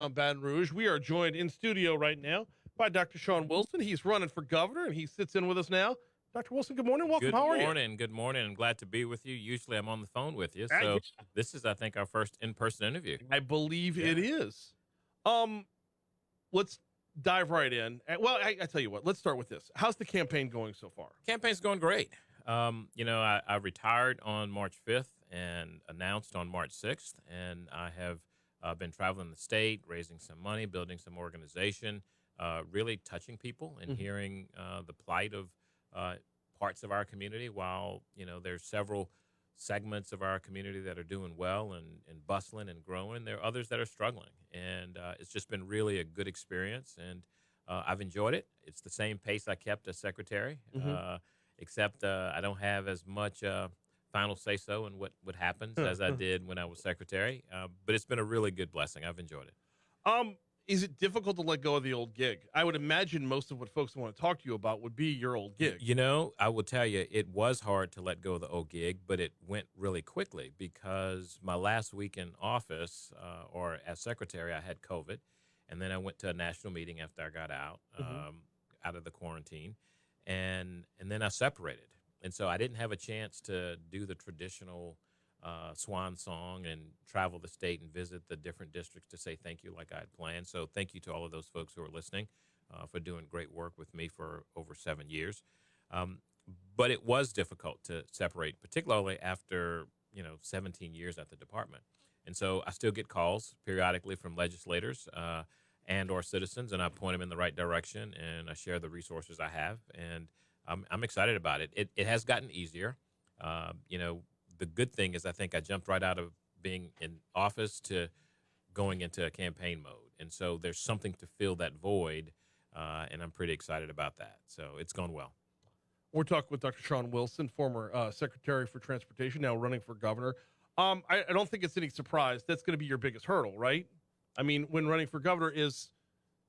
Baton Rouge. We are joined in studio right now by Dr. Shawn Wilson. He's running for governor, and he sits in with us now. Dr. Wilson, good morning. Welcome. Good How are you? morning. Good morning. I'm glad to be with you. Usually I'm on the phone with you. Yeah, So this is, I think, our first in-person interview. I believe Yeah. it is. Let's dive right in. Well, I tell you what. Let's start with this. How's the campaign going so far? Campaign's going great. I retired on March 5th and announced on March 6th, and I have been traveling the state, raising some money, building some organization, really touching people and hearing the plight of parts of our community. While there's several segments of our community that are doing well and bustling and growing, there are others that are struggling, and it's just been really a good experience, and I've enjoyed it. It's the same pace I kept as secretary. Except I don't have as much final say-so in what happens as I did when I was secretary. But it's been a really good blessing. I've enjoyed it. Is it difficult to let go of the old gig? I would imagine most of what folks want to talk to you about would be your old gig. I will tell you, it was hard to let go of the old gig, but it went really quickly because my last week in office or as secretary, I had COVID. And then I went to a national meeting after I got out of the quarantine. And then I separated. And so I didn't have a chance to do the traditional swan song and travel the state and visit the different districts to say thank you like I had planned. So thank you to all of those folks who are listening for doing great work with me for over 7 years. But it was difficult to separate, particularly after 17 years at the department. And so I still get calls periodically from legislators and or citizens, and I point them in the right direction, and I share the resources I have, and I'm excited about it. It has gotten easier. The good thing is I think I jumped right out of being in office to going into a campaign mode, and so there's something to fill that void, and I'm pretty excited about that. So it's gone well. We're talking with Dr. Shawn Wilson, former Secretary for Transportation, now running for governor. I don't think it's any surprise that's going to be your biggest hurdle, right? I mean, when running for governor is,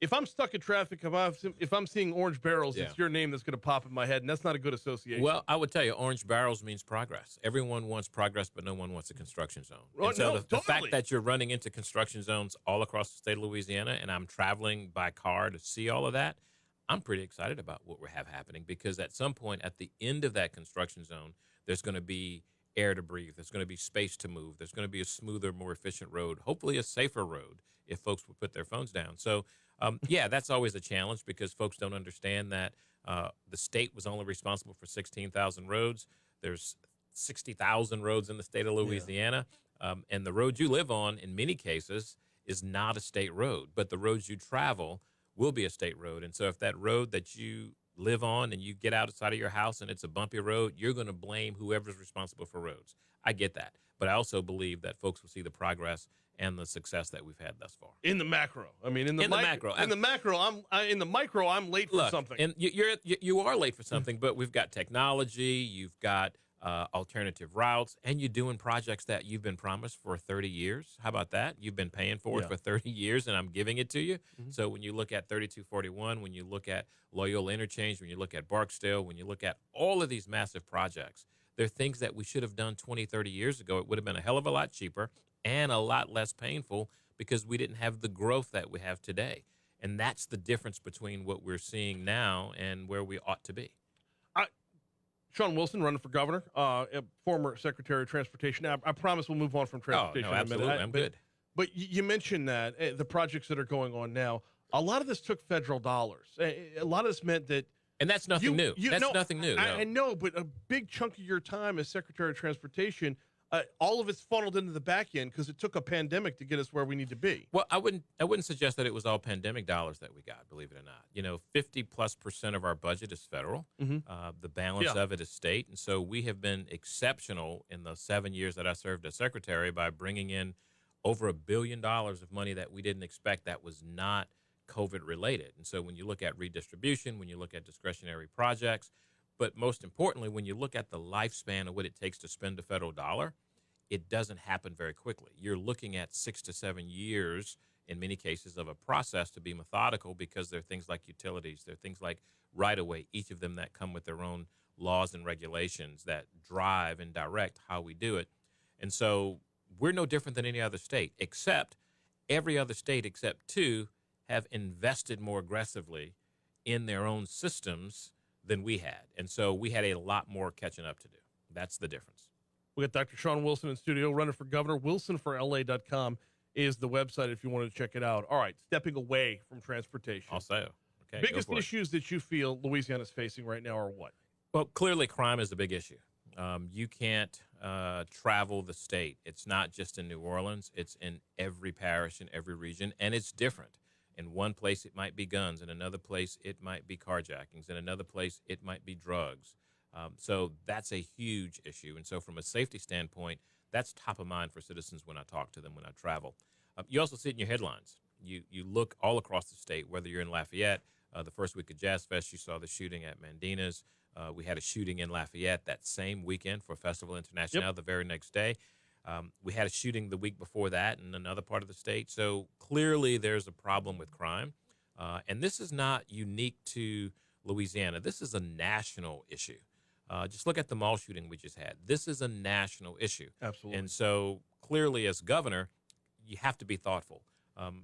if I'm stuck in traffic, if I'm seeing orange barrels, it's your name that's going to pop in my head, and that's not a good association. Well, I would tell you, orange barrels means progress. Everyone wants progress, but no one wants a construction zone. And so the fact that you're running into construction zones all across the state of Louisiana, and I'm traveling by car to see all of that, I'm pretty excited about what we have happening, because at some point at the end of that construction zone, there's going to be air to breathe. There's going to be space to move. There's going to be a smoother, more efficient road, hopefully a safer road if folks would put their phones down. So, that's always a challenge because folks don't understand that the state was only responsible for 16,000 roads. There's 60,000 roads in the state of Louisiana. And the road you live on, in many cases, is not a state road, but the roads you travel will be a state road. And so if that road that you live on and you get outside of your house and it's a bumpy road, you're going to blame whoever's responsible for roads. I get that. But I also believe that folks will see the progress and the success that we've had thus far. In the macro. I mean, in the micro, I'm late for something. And you are late for something, but we've got technology, you've got alternative routes, and you're doing projects that you've been promised for 30 years. How about that? You've been paying for it for 30 years, and I'm giving it to you. So when you look at 3241, when you look at Loyola Interchange, when you look at Barksdale, when you look at all of these massive projects, they're things that we should have done 20, 30 years ago. It would have been a hell of a lot cheaper and a lot less painful because we didn't have the growth that we have today. And that's the difference between what we're seeing now and where we ought to be. Shawn Wilson, running for governor, former Secretary of Transportation. I promise we'll move on from transportation in a minute. I'm good. But you mentioned that the projects that are going on now, a lot of this took federal dollars. A lot of this meant that. And that's nothing new. That's nothing new. I know, but a big chunk of your time as Secretary of Transportation, all of it's funneled into the back end because it took a pandemic to get us where we need to be. Well, I wouldn't suggest that it was all pandemic dollars that we got, believe it or not. 50+% of our budget is federal. The balance of it is state. And so we have been exceptional in the 7 years that I served as secretary by bringing in over $1 billion of money that we didn't expect that was not COVID related. And so when you look at redistribution, when you look at discretionary projects, but most importantly, when you look at the lifespan of what it takes to spend a federal dollar, it doesn't happen very quickly. You're looking at 6 to 7 years in many cases of a process to be methodical because there are things like utilities, there are things like right-of-way, each of them that come with their own laws and regulations that drive and direct how we do it. And so we're no different than any other state, except every other state except two have invested more aggressively in their own systems than we had. And so we had a lot more catching up to do. That's the difference. We got Dr. Shawn Wilson in studio, running for governor. WilsonForLA.com is the website if you want to check it out. All right, stepping away from transportation. Also, okay, Biggest issues that you feel Louisiana's facing right now are what? Well, clearly crime is a big issue. You can't travel the state. It's not just in New Orleans. It's in every parish, in every region, and it's different. In one place, it might be guns. In another place, it might be carjackings. In another place, it might be drugs. So that's a huge issue. And so from a safety standpoint, that's top of mind for citizens when I talk to them, when I travel. You also see it in your headlines. You look all across the state, whether you're in Lafayette, the first week of Jazz Fest, you saw the shooting at Mandina's. We had a shooting in Lafayette that same weekend for Festival International, the very next day. We had a shooting the week before that in another part of the state. So clearly there's a problem with crime. And this is not unique to Louisiana. This is a national issue. Just look at the mall shooting we just had. This is a national issue. Absolutely. And so clearly as governor, you have to be thoughtful.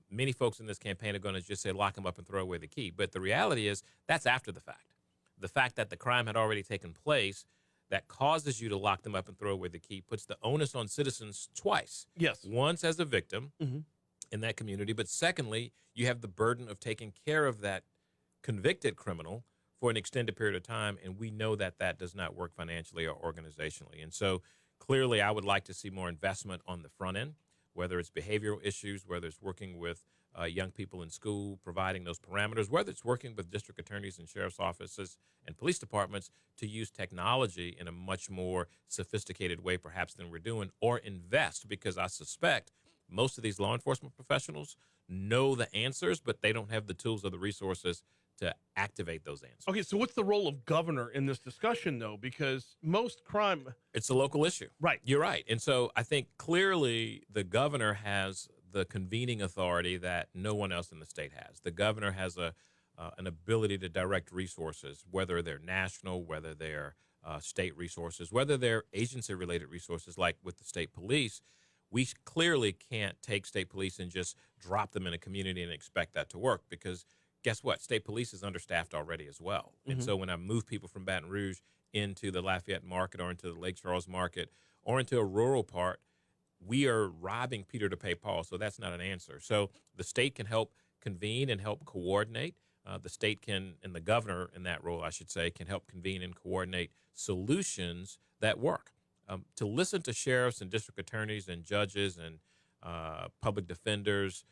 Many folks in this campaign are going to just say, lock them up and throw away the key. But the reality is that's after the fact. The fact that the crime had already taken place that causes you to lock them up and throw away the key puts the onus on citizens twice. Yes. Once as a victim in that community, but secondly, you have the burden of taking care of that convicted criminal for an extended period of time, and we know that that does not work financially or organizationally. And so clearly I would like to see more investment on the front end, whether it's behavioral issues, whether it's working with young people in school, providing those parameters, whether it's working with district attorneys and sheriff's offices and police departments to use technology in a much more sophisticated way perhaps than we're doing, or invest, because I suspect most of these law enforcement professionals know the answers, but they don't have the tools or the resources to activate those answers. Okay, so what's the role of governor in this discussion, though? Because most crime... It's a local issue. Right. You're right. And so I think clearly the governor has the convening authority that no one else in the state has. The governor has an ability to direct resources, whether they're national, whether they're state resources, whether they're agency-related resources like with the state police. We clearly can't take state police and just drop them in a community and expect that to work, because guess what? State police is understaffed already as well. And so when I move people from Baton Rouge into the Lafayette market or into the Lake Charles market or into a rural part, we are robbing Peter to pay Paul. So that's not an answer. So the state can help convene and help coordinate. The state can, and the governor in that role, I should say, can help convene and coordinate solutions that work. To listen to sheriffs and district attorneys and judges and public defenders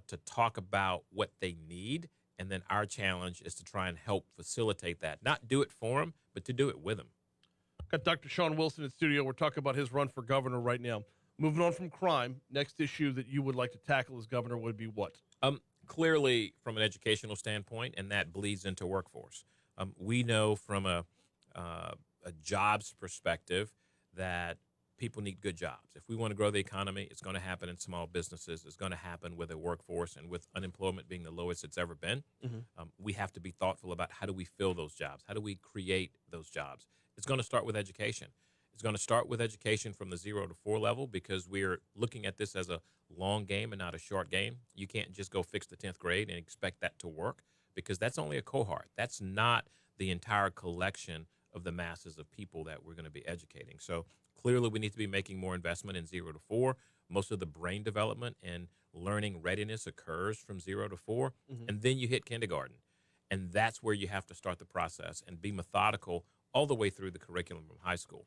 to talk about what they need. And then our challenge is to try and help facilitate that. Not do it for them, but to do it with them. Got Dr. Shawn Wilson in studio. We're talking about his run for governor right now. Moving on from crime, next issue that you would like to tackle as governor would be what? Clearly from an educational standpoint, and that bleeds into workforce. We know from a jobs perspective that people need good jobs. If we want to grow the economy, it's going to happen in small businesses. It's going to happen with a workforce, and with unemployment being the lowest it's ever been, we have to be thoughtful about how do we fill those jobs? How do we create those jobs? It's going to start with education. It's going to start with education from the 0 to 4 level, because we're looking at this as a long game and not a short game. You can't just go fix the 10th grade and expect that to work, because that's only a cohort. That's not the entire collection of the masses of people that we're going to be educating. So clearly we need to be making more investment in 0 to 4. Most of the brain development and learning readiness occurs from 0 to 4, and then you hit kindergarten. And that's where you have to start the process and be methodical all the way through the curriculum from high school.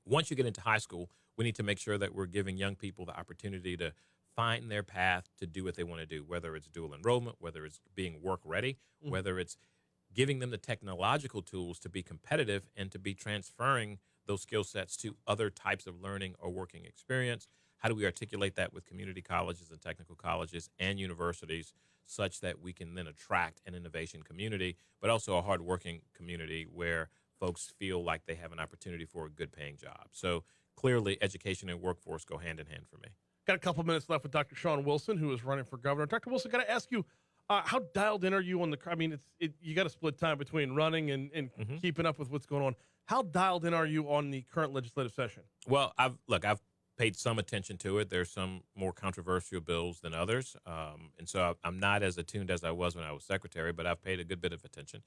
Once you get into high school, we need to make sure that we're giving young people the opportunity to find their path to do what they want to do, whether it's dual enrollment, whether it's being work ready, whether it's giving them the technological tools to be competitive and to be transferring those skill sets to other types of learning or working experience. How do we articulate that with community colleges and technical colleges and universities such that we can then attract an innovation community, but also a hardworking community where folks feel like they have an opportunity for a good paying job. So clearly education and workforce go hand in hand for me. Got a couple minutes left with Dr. Shawn Wilson, who is running for governor. Dr. Wilson, got to ask you, how dialed in are you on the, I mean, you got to split time between running and keeping up with what's going on. How dialed in are you on the current legislative session? Well, I've paid some attention to it. There's some more controversial bills than others. And so I'm not as attuned as I was when I was secretary, but I've paid a good bit of attention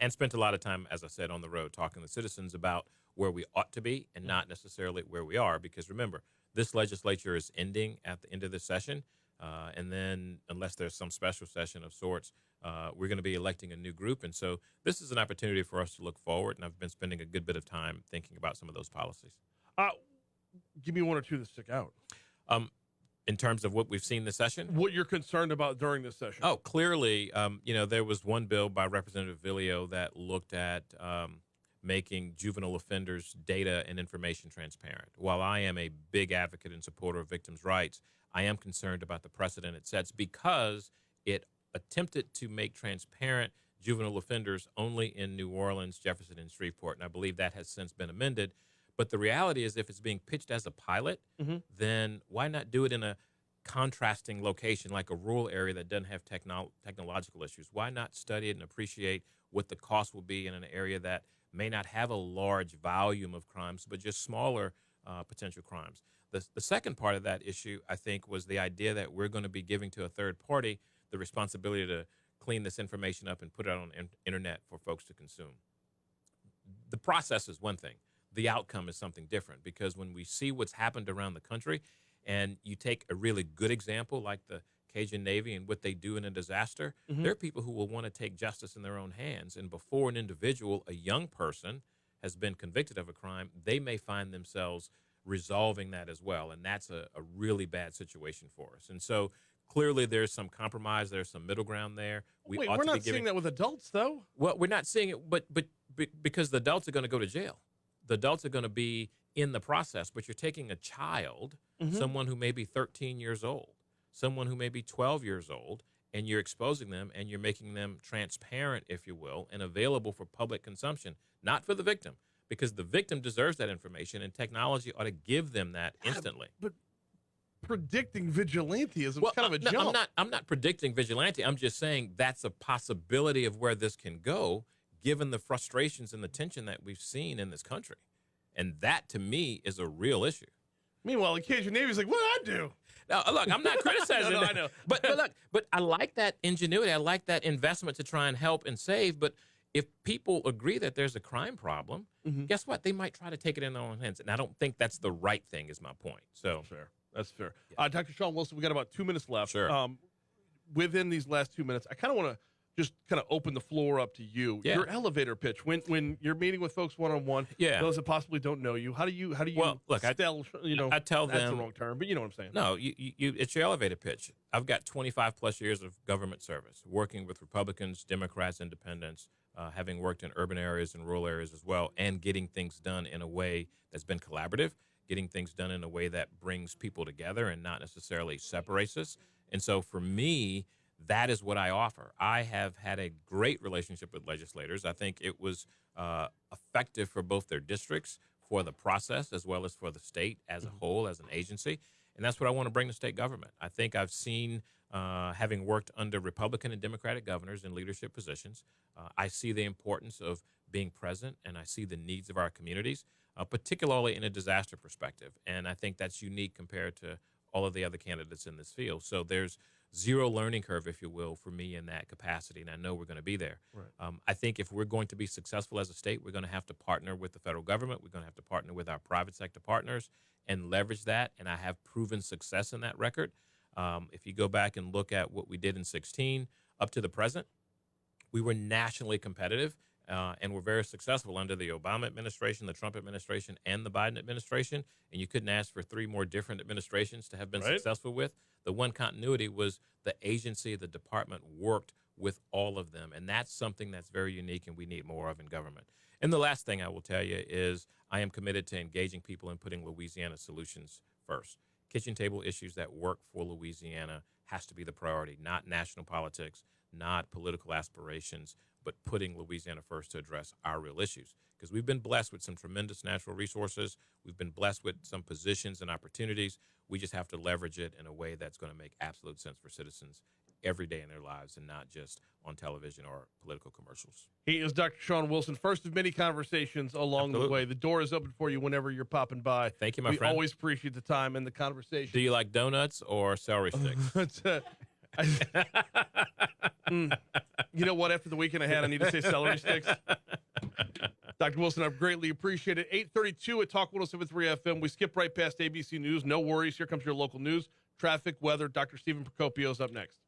and spent a lot of time, as I said, on the road talking to citizens about where we ought to be and not necessarily where we are. Because remember, this legislature is ending at the end of this session. And then, unless there's some special session of sorts, we're going to be electing a new group. And so this is an opportunity for us to look forward. And I've been spending a good bit of time thinking about some of those policies. Give me one or two that stick out. In terms of what we've seen this session? What you're concerned about during this session? Oh, clearly, there was one bill by Representative Villio that looked at making juvenile offenders' data and information transparent. While I am a big advocate and supporter of victims' rights, I am concerned about the precedent it sets because it attempted to make transparent juvenile offenders only in New Orleans, Jefferson, and Shreveport. And I believe that has since been amended. But the reality is, if it's being pitched as a pilot, then why not do it in a contrasting location like a rural area that doesn't have technological issues? Why not study it and appreciate what the cost will be in an area that may not have a large volume of crimes, but just smaller potential crimes? The second part of that issue, I think, was the idea that we're going to be giving to a third party the responsibility to clean this information up and put it on the internet for folks to consume. The process is one thing. The outcome is something different, because when we see what's happened around the country, and you take a really good example like the Cajun Navy and what they do in a disaster, there are people who will want to take justice in their own hands. And before an individual, a young person, has been convicted of a crime, they may find themselves resolving that as well. And that's a really bad situation for us. And so clearly there's some compromise, there's some middle ground there. Wait, we're not seeing that with adults, though? Well, we're not seeing it, but because the adults are going to go to jail. The adults are going to be in the process, but you're taking a child, someone who may be 13 years old, someone who may be 12 years old, and you're exposing them and you're making them transparent, if you will, and available for public consumption, not for the victim, because the victim deserves that information, and technology ought to give them that instantly. But predicting vigilantism is kind of a jump. I'm not predicting vigilante. I'm just saying that's a possibility of where this can go, given the frustrations and the tension that we've seen in this country. And that, to me, is a real issue. Meanwhile, the Cajun Navy's like, what did I do? Now, look, I'm not criticizing No, that. I know. But I like that ingenuity. I like that investment to try and help and save. But if people agree that there's a crime problem, guess what? They might try to take it in their own hands. And I don't think that's the right thing, is my point. So That's fair. Yeah. Dr. Shawn Wilson, we got about 2 minutes left. Sure. Within these last 2 minutes, I kind of want to just kind of open the floor up to you. Yeah. Your elevator pitch when you're meeting with folks one-on-one. Yeah. Those that possibly don't know you. How do you Well, look, I tell them that's the wrong term, but you know what I'm saying. No, it's your elevator pitch. I've got 25 plus years of government service, working with Republicans, Democrats, Independents, having worked in urban areas and rural areas as well, and getting things done in a way that's been collaborative, getting things done in a way that brings people together and not necessarily separates us. And so for me, that is what I offer. I have had a great relationship with legislators. I think it was effective for both their districts, for the process, as well as for the state as a whole, as an agency. And that's what I want to bring to state government. I think I've seen, having worked under Republican and Democratic governors in leadership positions, I see the importance of being present, and I see the needs of our communities, particularly in a disaster perspective. And I think that's unique compared to all of the other candidates in this field. So there's zero learning curve, if you will, for me in that capacity, and I know we're going to be there. Right. I think if we're going to be successful as a state, we're going to have to partner with the federal government. We're going to have to partner with our private sector partners and leverage that, and I have proven success in that record. If you go back and look at what we did in 2016 up to the present, we were nationally competitive, and were very successful under the Obama administration, the Trump administration, and the Biden administration. And you couldn't ask for 3 more different administrations to have been successful with. The one continuity was the agency, the department worked with all of them. And that's something that's very unique and we need more of in government. And the last thing I will tell you is I am committed to engaging people and putting Louisiana solutions first. Kitchen table issues that work for Louisiana has to be the priority, not national politics, not political aspirations, but putting Louisiana first to address our real issues. Because we've been blessed with some tremendous natural resources. We've been blessed with some positions and opportunities. We just have to leverage it in a way that's going to make absolute sense for citizens every day in their lives and not just on television or political commercials. He is Dr. Shawn Wilson, first of many conversations along the way. The door is open for you whenever you're popping by. Thank you, my friend. We always appreciate the time and the conversation. Do you like donuts or celery sticks? You know what? After the weekend I had, I need to say celery sticks. Dr. Wilson, I've greatly appreciated it. 8:32 at Talk 107.3 FM. We skip right past ABC News. No worries. Here comes your local news, traffic, weather. Dr. Stephen Procopio is up next.